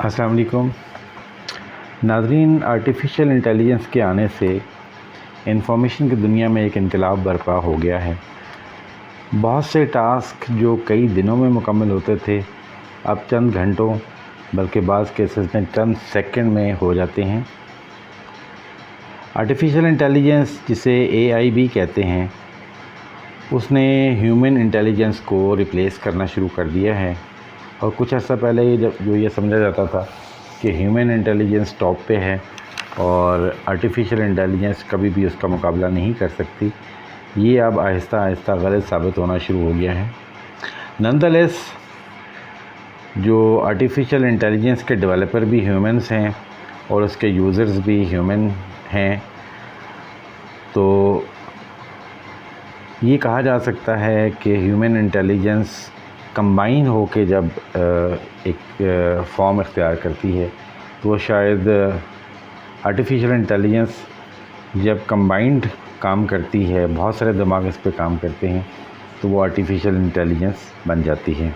अस्सलाम वालेकुम नाज़रीन। आर्टिफिशियल इंटेलिजेंस के आने से इंफॉर्मेशन की दुनिया में एक इनकलाब बर्पा हो गया है। बहुत से टास्क जो कई दिनों में मुकम्मल होते थे अब चंद घंटों बल्कि बाज़ केसेस में चंद सेकंड में हो जाते हैं। आर्टिफिशियल इंटेलिजेंस, जिसे एआई भी कहते हैं, उसने ह्यूमन इंटेलिजेंस को रिप्लेस करना शुरू कर दिया है। और कुछ अर्सा पहले जो ये समझा जाता था कि ह्यूमन इंटेलिजेंस टॉप पे है और आर्टिफिशियल इंटेलिजेंस कभी भी उसका मुकाबला नहीं कर सकती, ये अब आहिस्ता आहिस्ता गलत साबित होना शुरू हो गया है। नॉनदलेस जो आर्टिफिशियल इंटेलिजेंस के डेवलपर भी ह्यूमंस हैं और उसके यूज़र्स भी ह्यूमन हैं, तो ये कहा जा सकता है कि ह्यूमन इंटेलिजेंस कंबाइन हो के जब एक फॉर्म इख्तियार करती है तो वो शायद आर्टिफिशियल इंटेलिजेंस जब कंबाइंड काम करती है, बहुत सारे दिमाग इस पे काम करते हैं, तो वो आर्टिफिशियल इंटेलिजेंस बन जाती है।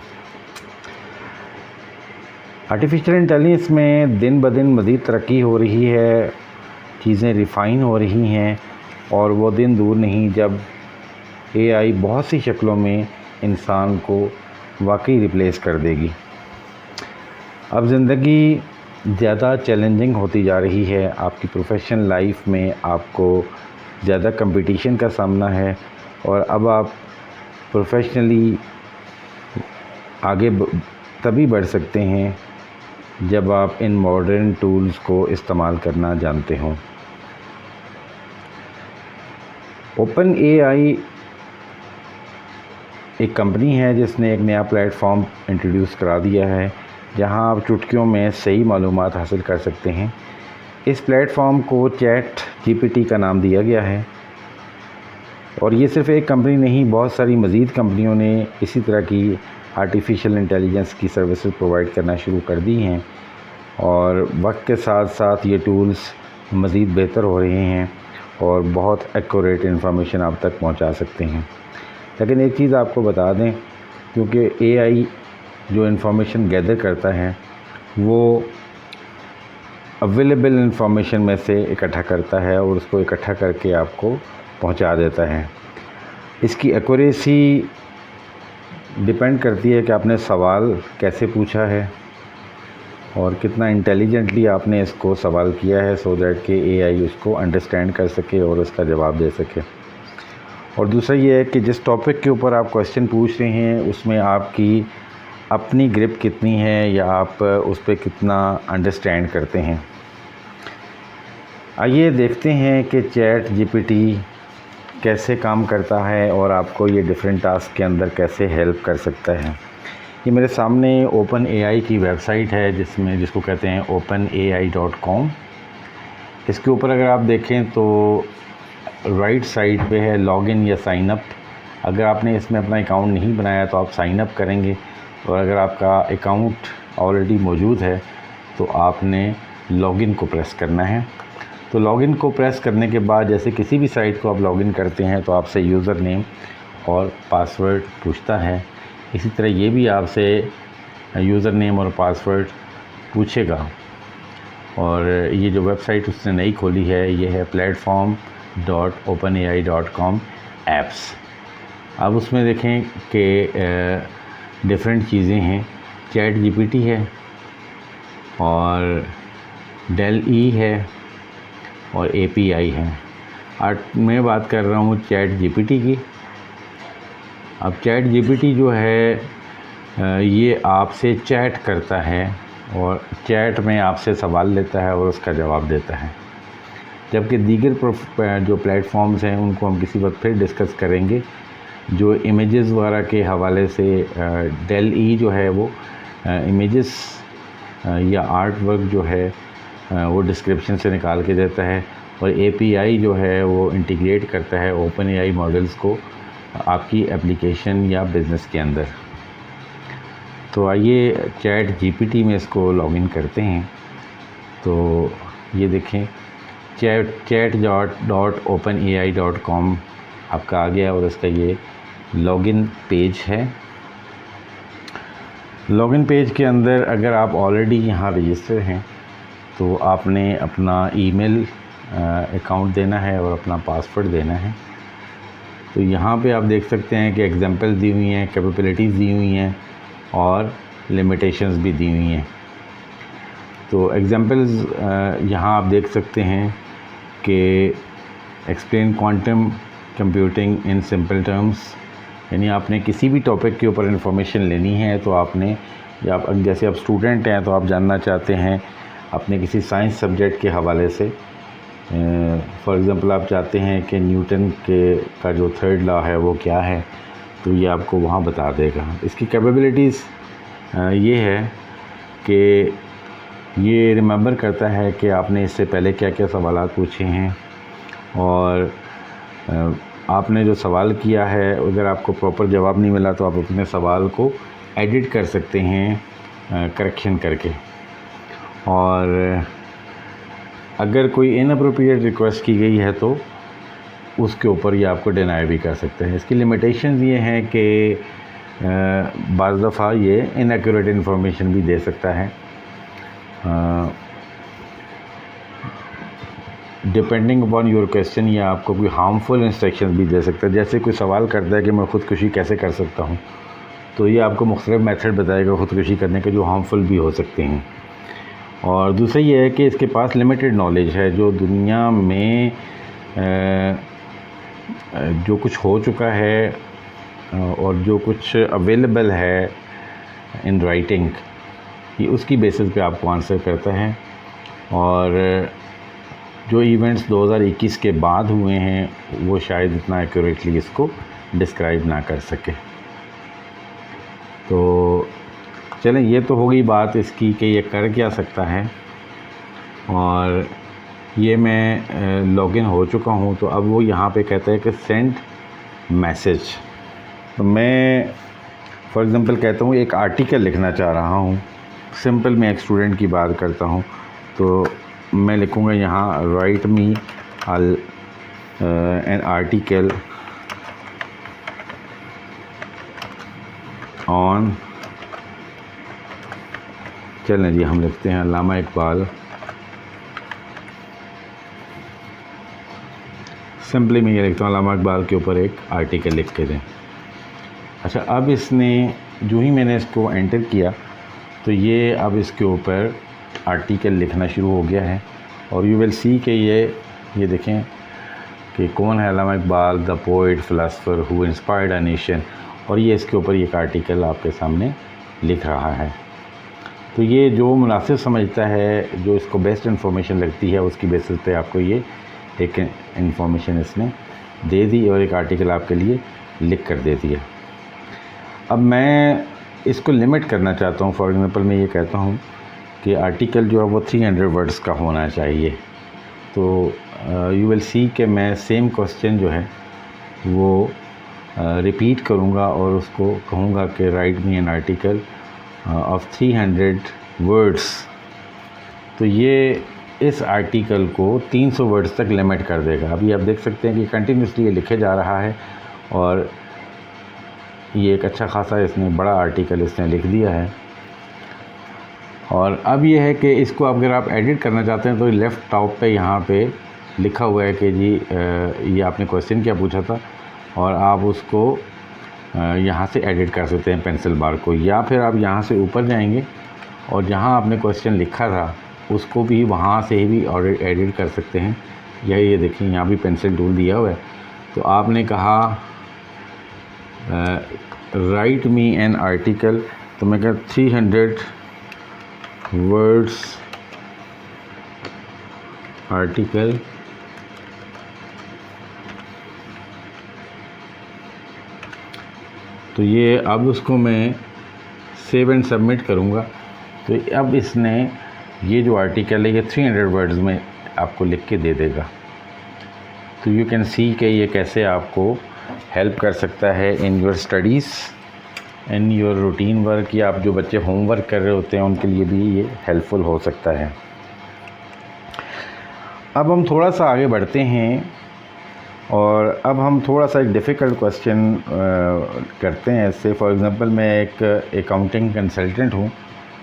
आर्टिफिशियल इंटेलिजेंस में दिन ब दिन मज़ीद तरक्की हो रही है, चीज़ें रिफ़ाइन हो रही हैं और वो दिन दूर नहीं जब एआई बहुत सी शक्लों में इंसान को वाकई रिप्लेस कर देगी। अब ज़िंदगी ज़्यादा चैलेंजिंग होती जा रही है। आपकी प्रोफेशनल लाइफ में आपको ज़्यादा कंपटीशन का सामना है और अब आप प्रोफेशनली आगे तभी बढ़ सकते हैं जब आप इन मॉडर्न टूल्स को इस्तेमाल करना जानते हों। ओपन एआई एक कंपनी है जिसने एक नया प्लेटफॉर्म इंट्रोड्यूस करा दिया है जहां आप चुटकियों में सही मालूमात हासिल कर सकते हैं। इस प्लेटफॉर्म को चैट जीपीटी का नाम दिया गया है और ये सिर्फ़ एक कंपनी नहीं, बहुत सारी मज़ीद कंपनियों ने इसी तरह की आर्टिफिशियल इंटेलिजेंस की सर्विसेज प्रोवाइड करना शुरू कर दी हैं और वक्त के साथ साथ ये टूल्स मज़ीद बेहतर हो रहे हैं और बहुत एक्यूरेट इंफॉर्मेशन आप तक पहुंचा सकते हैं। लेकिन एक चीज़ आपको बता दें, क्योंकि एआई जो इन्फॉर्मेशन गैदर करता है वो अवेलेबल इंफॉर्मेशन में से इकट्ठा करता है और उसको इकट्ठा करके आपको पहुंचा देता है। इसकी एक्यूरेसी डिपेंड करती है कि आपने सवाल कैसे पूछा है और कितना इंटेलिजेंटली आपने इसको सवाल किया है, सो दैट कि एआई उसको अंडरस्टैंड कर सके और उसका जवाब दे सके। और दूसरा ये है कि जिस टॉपिक के ऊपर आप क्वेश्चन पूछ रहे हैं उसमें आपकी अपनी ग्रिप कितनी है या आप उस पर कितना अंडरस्टैंड करते हैं। आइए देखते हैं कि चैट जीपीटी कैसे काम करता है और आपको ये डिफरेंट टास्क के अंदर कैसे हेल्प कर सकता है। ये मेरे सामने ओपन एआई की वेबसाइट है जिसको कहते हैं openai.com। इसके ऊपर अगर आप देखें तो राइट साइड पे है लॉगिन या साइन अप। अगर आपने इसमें अपना अकाउंट नहीं बनाया तो आप साइन अप करेंगे और अगर आपका अकाउंट ऑलरेडी मौजूद है तो आपने लॉगिन को प्रेस करना है। तो लॉगिन को प्रेस करने के बाद जैसे किसी भी साइट को आप लॉगिन करते हैं तो आपसे यूज़र नेम और पासवर्ड पूछता है, इसी तरह ये भी आपसे यूज़र नेम और पासवर्ड पूछेगा। और ये जो वेबसाइट उसने नई खोली है ये है platform.openai.com एप्स। अब उसमें देखें कि डिफरेंट चीज़ें हैं, चैट जीपीटी है और डेल ई है और एपीआई है। आज मैं बात कर रहा हूँ चैट जीपीटी की। अब चैट जीपीटी जो है ये आपसे चैट करता है और चैट में आपसे सवाल लेता है और उसका जवाब देता है, जबकि दीगर जो प्लेटफॉर्म्स हैं उनको हम किसी वक्त फिर डिस्कस करेंगे। जो इमेजेस वगैरह के हवाले से डेल ई जो है वो इमेजेस या आर्ट वर्क जो है वो डिस्क्रिप्शन से निकाल के देता है और एपीआई जो है वो इंटीग्रेट करता है ओपन एआई मॉडल्स को आपकी एप्लीकेशन या बिज़नेस के अंदर। तो आइए चैट जीपीटी में इसको लॉगिन करते हैं। तो ये देखें chat.openai.com आपका आ गया और इसका ये लॉगिन पेज है। लॉगिन पेज के अंदर अगर आप ऑलरेडी यहाँ रजिस्टर हैं तो आपने अपना ईमेल अकाउंट देना है और अपना पासवर्ड देना है। तो यहाँ पे आप देख सकते हैं कि एग्जांपल्स दी हुई हैं, कैपेबिलिटीज़ दी हुई हैं और लिमिटेशंस भी दी हुई हैं। तो एग्जांपल्स यहाँ आप देख सकते हैं कि explain quantum computing in simple terms, यानी आपने किसी भी टॉपिक के ऊपर इंफॉर्मेशन लेनी है तो आपने, या जैसे आप स्टूडेंट हैं तो आप जानना चाहते हैं अपने किसी साइंस सब्जेक्ट के हवाले से, फॉर एग्ज़ाम्पल आप चाहते हैं कि न्यूटन का जो थर्ड लॉ है वो क्या है, तो ये आपको वहाँ बता देगा। इसकी कैपेबिलिटीज़ ये है कि ये रिमेंबर करता है कि आपने इससे पहले क्या क्या सवाल पूछे हैं, और आपने जो सवाल किया है अगर आपको प्रॉपर जवाब नहीं मिला तो आप अपने सवाल को एडिट कर सकते हैं करेक्शन करके, और अगर कोई इनअप्रोप्रिएट रिक्वेस्ट की गई है तो उसके ऊपर ये आपको डिनाई भी कर सकते हैं। इसकी लिमिटेशंस ये हैं कि बाज़ दफ़ा ये इनएक्यूरेट इन्फॉर्मेशन भी दे सकता है। डिपेंडिंग अपॉन योर क्वेश्चन ये आपको कोई हार्मफुल इंस्ट्रक्शन भी दे सकता है। जैसे कोई सवाल करता है कि मैं ख़ुदकुशी कैसे कर सकता हूँ, तो ये आपको मुख्तलिफ मेथड बताएगा ख़ुदकुशी करने के जो हार्मफुल भी हो सकते हैं। और दूसरा ये है कि इसके पास लिमिटेड नॉलेज है, जो दुनिया में जो कुछ हो चुका है और जो कुछ अवेलेबल है इन राइटिंग, ये उसकी बेसिस पे आपको आंसर करता है। और जो इवेंट्स 2021 के बाद हुए हैं वो शायद इतना एक्यूरेटली इसको डिस्क्राइब ना कर सके। तो चलें, ये तो हो गई बात इसकी कि ये कर क्या सकता है। और ये मैं लॉगिन हो चुका हूँ, तो अब वो यहाँ पे कहता है कि सेंड मैसेज। तो मैं फॉर एग्ज़ाम्पल कहता हूँ एक आर्टिकल लिखना चाह रहा हूँ, सिंपल मैं एक स्टूडेंट की बात करता हूँ, तो मैं लिखूँगा यहाँ right me an article on, चलें जी हम लिखते हैं अल्लामा इकबाल। सिंपली मैं ये लिखता हूँ अल्लामा इकबाल के ऊपर एक आर्टिकल लिख के दें। अच्छा, अब इसने जो ही मैंने इसको एंटर किया तो ये अब इसके ऊपर आर्टिकल लिखना शुरू हो गया है। और यू विल सी कि ये देखें कि कौन है Allama Iqbal, the poet philosopher who inspired a nation, और ये इसके ऊपर एक आर्टिकल आपके सामने लिख रहा है। तो ये जो मुनासिब समझता है, जो इसको बेस्ट इन्फॉर्मेशन लगती है, उसकी बेसिस पे आपको ये एक इन्फॉर्मेशन इसने दे दी और एक आर्टिकल आपके लिए लिख कर दे दिया। अब मैं इसको लिमिट करना चाहता हूँ। फॉर एग्ज़ाम्पल मैं ये कहता हूँ कि आर्टिकल जो है वो 300 वर्ड्स का होना चाहिए। तो यू विल सी कि मैं सेम क्वेश्चन जो है वो रिपीट करूँगा और उसको कहूँगा कि right me an article of 300 words. तो ये इस आर्टिकल को 300 वर्ड्स तक लिमिट कर देगा। अभी आप देख सकते हैं कि कंटिन्यूसली ये लिखे जा रहा है और ये एक अच्छा खासा इसने बड़ा आर्टिकल इसने लिख दिया है। और अब ये है कि इसको अगर आप एडिट करना चाहते हैं तो लेफ़्ट टॉप पे यहाँ पे लिखा हुआ है कि जी ये आपने क्वेश्चन क्या पूछा था, और आप उसको यहाँ से एडिट कर सकते हैं पेंसिल बार को, या फिर आप यहाँ से ऊपर जाएंगे और जहाँ आपने क्वेश्चन लिखा था उसको भी वहाँ से भी एडिट कर सकते हैं। ये देखिए यहाँ भी पेंसिल टूल दिया हुआ है। तो आपने कहा राइट मी एन आर्टिकल, तो मैं कहता 300 वर्ड्स आर्टिकल तो ये अब उसको मैं सेव एंड सबमिट करूँगा। तो अब इसने ये जो आर्टिकल है ये 300 वर्ड्स में आपको लिख के दे देगा। तो यू कैन सी कि ये कैसे आपको हेल्प कर सकता है in your studies, in your routine work, या आप जो बच्चे होमवर्क कर रहे होते हैं उनके लिए भी ये हेल्पफुल हो सकता है। अब हम थोड़ा सा आगे बढ़ते हैं और अब हम थोड़ा सा एक डिफ़िकल्ट क्वेश्चन करते हैं इससे। फॉर एग्ज़ाम्पल मैं एक अकाउंटिंग कंसल्टेंट हूँ,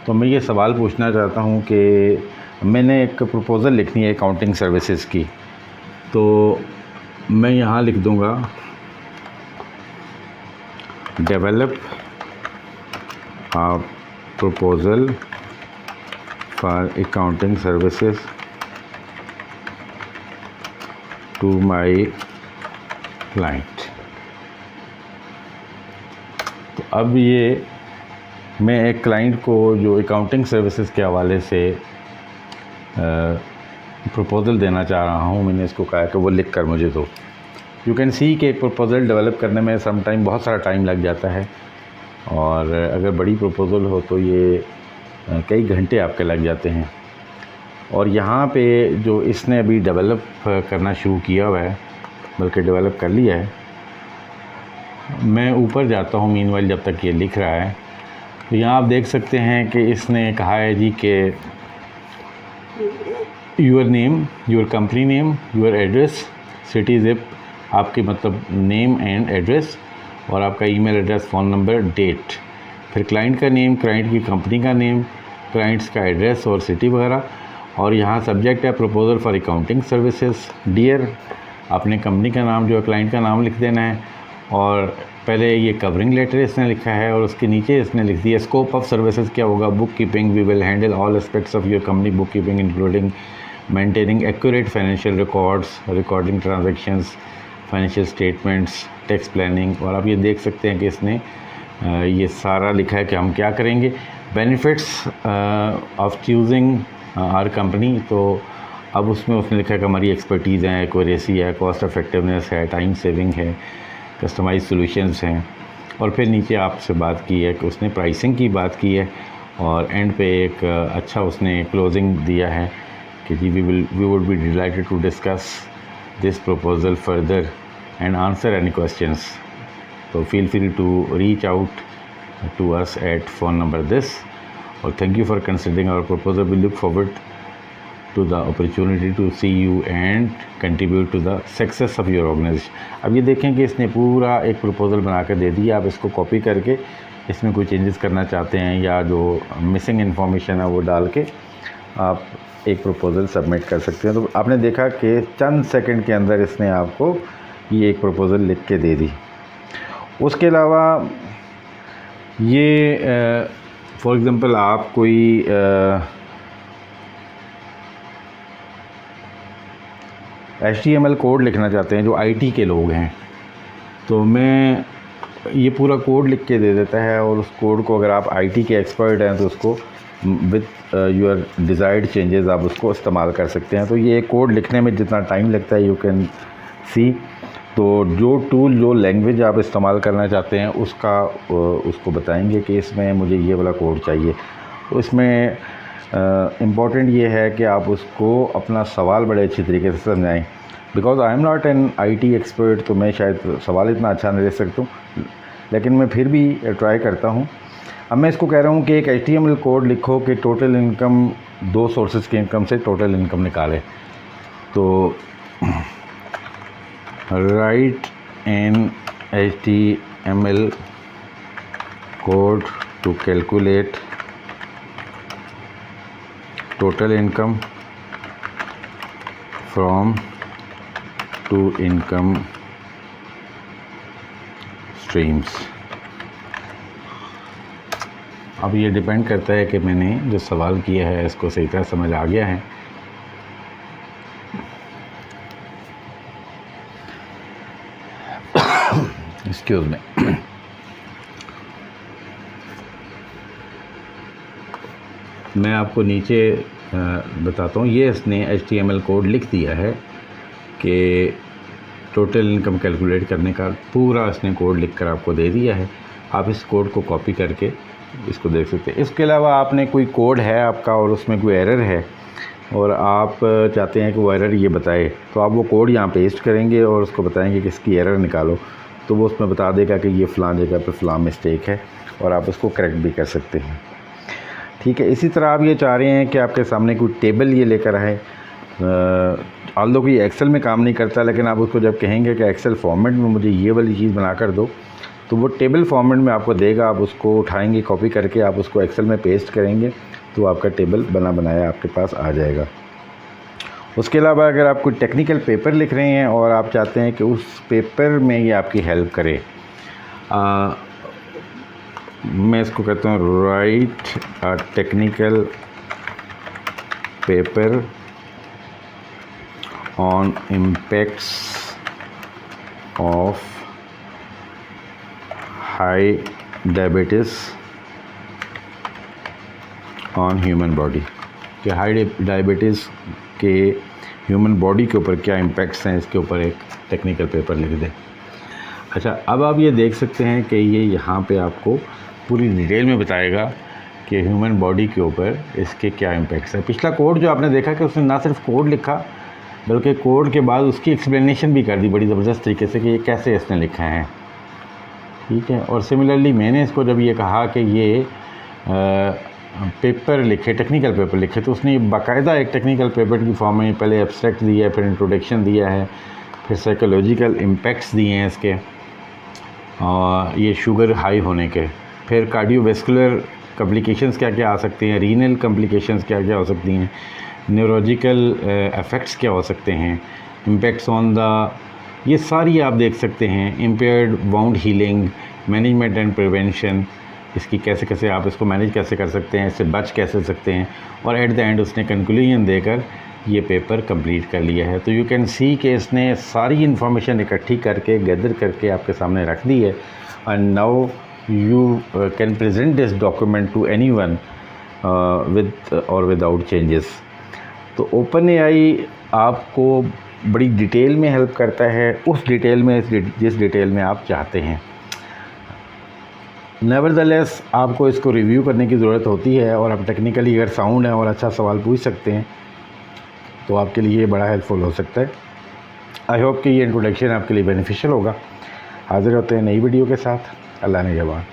तो मैं ये सवाल पूछना चाहता हूँ कि मैंने एक प्रपोज़ल लिखनी है अकाउंटिंग सर्विसेज की। तो मैं यहाँ लिख दूँगा develop a proposal for accounting services to my client. तो अब ये मैं एक क्लाइंट को जो अकाउंटिंग सर्विसेज के हवाले से प्रपोज़ल देना चाह रहा हूँ, मैंने इसको कहा कि वो लिख कर मुझे दो। यू कैन सी कि एक प्रपोज़ल डेवलप करने में सम टाइम बहुत सारा टाइम लग जाता है, और अगर बड़ी प्रपोज़ल हो तो ये कई घंटे आपके लग जाते हैं। और यहाँ पे जो इसने अभी डेवलप करना शुरू किया हुआ है, बल्कि डेवलप कर लिया है, मैं ऊपर जाता हूँ मीनवाइल जब तक ये लिख रहा है। तो यहाँ आप देख सकते हैं कि इसने कहा है जी कि your name, your company name, your address, city zip, आपके मतलब नेम एंड एड्रेस, और आपका email address, phone number, date, फिर क्लाइंट का नेम, क्लाइंट की कंपनी का नेम, क्लाइंट्स का एड्रेस और सिटी वगैरह। और यहाँ सब्जेक्ट है proposal for accounting services. Dear, अपने कंपनी का नाम जो है क्लाइंट का नाम लिख देना है, और पहले ये कवरिंग लेटर इसने लिखा है, और उसके नीचे इसने लिख दिया स्कोप ऑफ सर्विसेज क्या होगा, bookkeeping, we will handle all aspects of your company bookkeeping including maintaining accurate financial records, recording transactions, financial statements, tax planning. और आप ये देख सकते हैं कि इसने ये सारा लिखा है कि हम क्या करेंगे। Benefits of choosing our company, तो अब उसमें उसने लिखा है कि हमारी एक्सपर्टीज़ है, एक्यूरेसी है, कॉस्ट इफेक्टिवनेस है, टाइम सेविंग है, कस्टमाइज सॉल्यूशंस हैं। और फिर नीचे आपसे बात की है कि उसने प्राइसिंग की बात की है, और एंड पे एक अच्छा उसने क्लोजिंग दिया है कि जी we would be delighted to discuss this proposal further and answer any questions, तो feel free to reach out to us at phone number this, और thank you for considering our proposal. We look forward to the opportunity to see you and contribute to the success of your organization। अब ये देखें कि इसने पूरा एक proposal बना कर दे दिया। आप इसको कॉपी करके इसमें कोई चेंजेस करना चाहते हैं या जो मिसिंग इन्फॉर्मेशन है वो डाल के आप एक प्रपोज़ल सबमिट कर सकते हैं। तो आपने देखा कि चंद सेकंड के अंदर इसने आपको ये एक प्रपोज़ल लिख के दे दी। उसके अलावा ये फॉर एग्ज़ाम्पल आप कोई HTML कोड लिखना चाहते हैं, जो IT के लोग हैं, तो मैं ये पूरा कोड लिख के दे देता है, और उस कोड को अगर आप IT के एक्सपर्ट हैं तो उसको विद योर डिज़ायर्ड चेंजेस आप उसको इस्तेमाल कर सकते हैं। तो ये कोड लिखने में जितना टाइम लगता है यू कैन सी। तो जो टूल, जो लैंग्वेज आप इस्तेमाल करना चाहते हैं उसको बताएंगे कि इसमें मुझे ये वाला कोड चाहिए। तो इसमें इम्पॉर्टेंट ये है कि आप उसको अपना सवाल बड़े अच्छी तरीके से समझाएं। Because I am not an IT expert, तो मैं शायद सवाल इतना अच्छा नहीं दे सकता हूँ, लेकिन मैं फिर भी ट्राई करता हूँ। अब मैं इसको कह रहा हूँ कि एक HTML कोड लिखो कि टोटल इनकम, 2 सोर्सेज की इनकम से टोटल इनकम निकाले। तो write an HTML code to calculate total income from 2 income streams। अब ये डिपेंड करता है कि मैंने जो सवाल किया है इसको सही तरह समझ आ गया है। Excuse me. मैं आपको नीचे बताता हूँ। ये इसने HTML कोड लिख दिया है कि टोटल इनकम कैलकुलेट करने का पूरा इसने कोड लिख कर आपको दे दिया है। आप इस कोड को कॉपी करके इसको देख सकते हैं। इसके अलावा आपने कोई कोड है आपका और उसमें कोई एरर है और आप चाहते हैं कि वो एरर ये बताए, तो आप वो कोड यहाँ पेस्ट करेंगे और उसको बताएंगे कि इसकी एरर निकालो, तो वो उसमें बता देगा कि ये फ़लाँ जगह पे फ़लाँ मिस्टेक है, और आप उसको करेक्ट भी कर सकते हैं। ठीक है। इसी तरह आप ये चाह रहे हैं कि आपके सामने कोई टेबल ये लेकर आए, ऑल्दो कि एक्सेल में काम नहीं करता, लेकिन आप उसको जब कहेंगे कि एक्सेल फॉर्मेट में मुझे ये वाली चीज़ बना कर दो, तो वो टेबल फॉर्मेट में आपको देगा। आप उसको उठाएंगे, कॉपी करके आप उसको एक्सेल में पेस्ट करेंगे तो आपका टेबल बना बनाया आपके पास आ जाएगा। उसके अलावा अगर आप कोई टेक्निकल पेपर लिख रहे हैं और आप चाहते हैं कि उस पेपर में ये आपकी हेल्प करे, मैं इसको कहता हूँ right a technical paper on impacts of high diabetes on human body, कि हाई डायबिटीज़ के ह्यूमन बॉडी के ऊपर क्या इम्पैक्ट्स हैं, इसके ऊपर एक टेक्निकल पेपर लिख दें। अच्छा, अब आप ये देख सकते हैं कि ये यहाँ पे आपको पूरी डिटेल में बताएगा कि ह्यूमन बॉडी के ऊपर इसके क्या इम्पैक्ट्स हैं। पिछला कोड जो आपने देखा कि उसने ना सिर्फ कोड लिखा बल्कि कोड के बाद उसकी एक्सप्लेनेशन भी कर दी बड़ी ज़बरदस्त तरीके से कि ये कैसे इसने लिखा है, ठीक है। और सिमिलरली मैंने इसको जब ये कहा कि ये पेपर लिखे, टेक्निकल पेपर लिखे, तो उसने बाकायदा एक टेक्निकल पेपर की फॉर्म में पहले एब्स्ट्रैक्ट दिया है, फिर इंट्रोडक्शन दिया है, फिर साइकोलॉजिकल इम्पैक्ट्स दिए हैं इसके, और ये शुगर हाई होने के, फिर कार्डियोवैस्कुलर कॉम्प्लिकेशंस क्या क्या आ सकती हैं, रीनल कॉम्प्लिकेशंस क्या क्या हो सकती हैं, न्यूरोलॉजिकल इफ़ेक्ट्स क्या हो सकते हैं, इम्पैक्ट्स ऑन द, ये सारी आप देख सकते हैं। Impaired wound healing, management and prevention, इसकी कैसे कैसे आप इसको मैनेज कैसे कर सकते हैं, इससे बच कैसे सकते हैं, और एट द एंड उसने कंक्लूजन देकर ये पेपर कंप्लीट कर लिया है। तो यू कैन सी कि इसने सारी इन्फॉर्मेशन इकट्ठी करके गैदर करके आपके सामने रख दी है, and now you can present this document to anyone with or without changes. तो ओपन एआई आपको बड़ी डिटेल में हेल्प करता है, उस डिटेल में जिस डिटेल में आप चाहते हैं। नेवरदलेस आपको इसको रिव्यू करने की ज़रूरत होती है, और आप टेक्निकली अगर साउंड है और अच्छा सवाल पूछ सकते हैं तो आपके लिए ये बड़ा हेल्पफुल हो सकता है। आई होप कि ये इंट्रोडक्शन आपके लिए बेनिफिशियल होगा। हाज़िर होते हैं नई वीडियो के साथ। अल्लाह ने जवान।